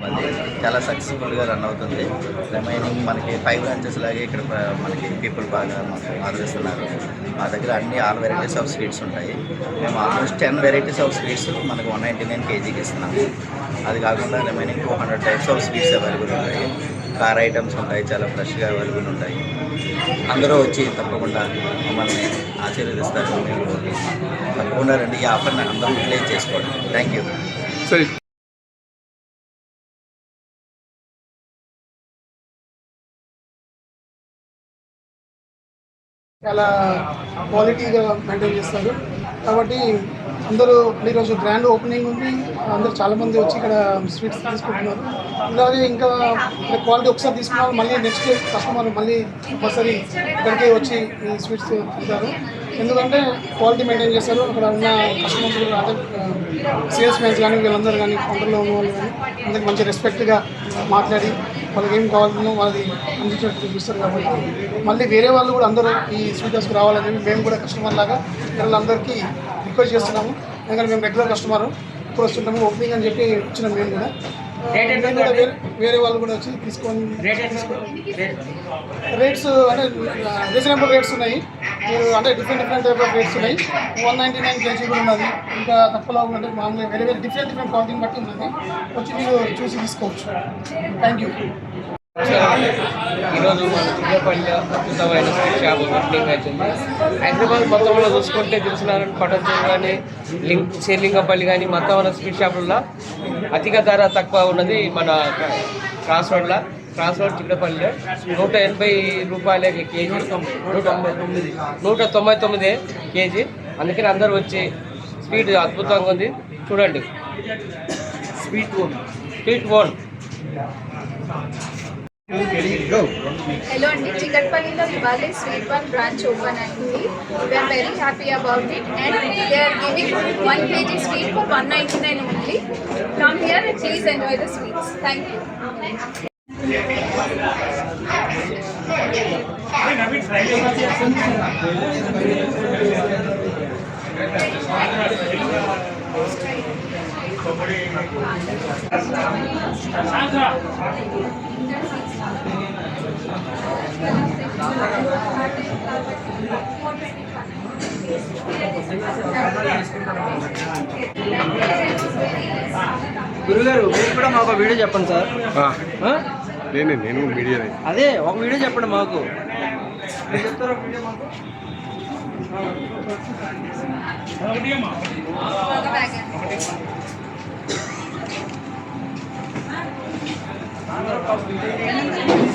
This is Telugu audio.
అది చాలా సక్సెస్ఫుల్గా రన్ అవుతుంది. రిమైనింగ్ మనకి 5 బ్రాంచెస్ లాగే ఇక్కడ మనకి పీపుల్ బాగా మాకు ఆదరిస్తున్నారు. మా దగ్గర అన్ని ఆల్ వెరైటీస్ ఆఫ్ స్వీట్స్ ఉంటాయి. మేము ఆల్మోస్ట్ 10 వెరైటీస్ ఆఫ్ స్వీట్స్ మనకు 199 కేజీకి ఇస్తున్నాము. అది కాకుండా remaining 200 types of sweets available ఉంటాయి. కార్ ఐటమ్స్ ఉంటాయి, చాలా ఫ్రెష్గా అవైలబుల్ ఉంటాయి. అందరూ వచ్చి తప్పకుండా మమ్మల్ని ఆశీర్వదిస్తారు. మేము తప్పకుండా రండి, ఈ ఆఫర్ని అందరూ యూటిలైజ్ చేసుకోండి. Thank you. సరే. చాలా క్వాలిటీగా మెయింటైన్ చేస్తారు కాబట్టి అందరూ ఈరోజు గ్రాండ్ ఓపెనింగ్ ఉంది. అందరూ చాలామంది వచ్చి ఇక్కడ స్వీట్స్ తీసుకుంటున్నారు. అలాగే ఇంకా క్వాలిటీ ఒకసారి తీసుకున్నారు, మళ్ళీ నెక్స్ట్ కస్టమర్ మళ్ళీ ఒకసారి ఇక్కడికి వచ్చి ఈ స్వీట్స్ తింటారు. ఎందుకంటే క్వాలిటీ మెయింటైన్ చేస్తారు. అక్కడ ఉన్న కస్టమర్స్ కూడా అదే సేల్స్ మ్యాన్స్ కానీ వీళ్ళందరూ కానీ కౌంటర్లో ఉన్న వాళ్ళు కానీ అందరికి మంచి రెస్పెక్ట్గా మాట్లాడి వాళ్ళకి ఏం కావాలనో వాళ్ళది అందించినట్టు చూపిస్తారు. కాబట్టి మళ్ళీ వేరే వాళ్ళు కూడా అందరూ ఈ స్వీట్ హౌస్కి రావాలని మేము కూడా కస్టమర్ లాగా వీళ్ళందరికీ రిక్వెస్ట్ చేస్తున్నాము. ఎందుకంటే మేము రెగ్యులర్ కస్టమర్ ఇప్పుడు వస్తుంటాము, ఓపెనింగ్ అని చెప్పి వచ్చినాం. మేము కూడా వేరే వాళ్ళు కూడా వచ్చి తీసుకొని రేట్స్ అంటే రీజనబుల్ రేట్స్ ఉన్నాయి. అంటే డిఫరెంట్ టైప్ ఆఫ్ రేట్స్ ఉన్నాయి. 199 కేజీ కూడా ఉన్నది. ఇంకా తక్కువలో ఉన్నది మామూలుగా వేరే డిఫరెంట్ క్వాలిటీని బట్టి ఉన్నది. వచ్చి మీరు చూసి తీసుకోవచ్చు. Thank you. ఈరోజు మన చిన్నపల్లి అద్భుతమైన స్వీట్ షాప్ ఓపెనింగ్ అవుతుంది. హైదరాబాద్ మొత్తంలో చూసుకుంటే దిల్సునారాయణ పట్టణం కానీ శ్రీలింగపల్లి కానీ మొత్తం ఉన్న స్వీట్ షాపుల్లో అధిక ధర తక్కువ ఉన్నది మన క్రాస్ రోడ్ చిన్నపల్లిలో 180 రూపాయలే కేజీ, 199 కేజీ. అందుకని అందరూ వచ్చి స్వీట్ అద్భుతంగా ఉంది, చూడండి. Sweet own. Hello and Chikatpalli Valley Sweet One branch open ayyindi. We are very happy about it and they are giving 1 kg sweet for 199 only. Come here and please enjoy the sweets. Thank you. గురుగారు మీరు కూడా మాకు వీడియో చెప్పండి సార్. నేను మీడియా అదే ఒక వీడియో చెప్పండి మాకు. చెప్తారా వీడియో మాకు? Thank you.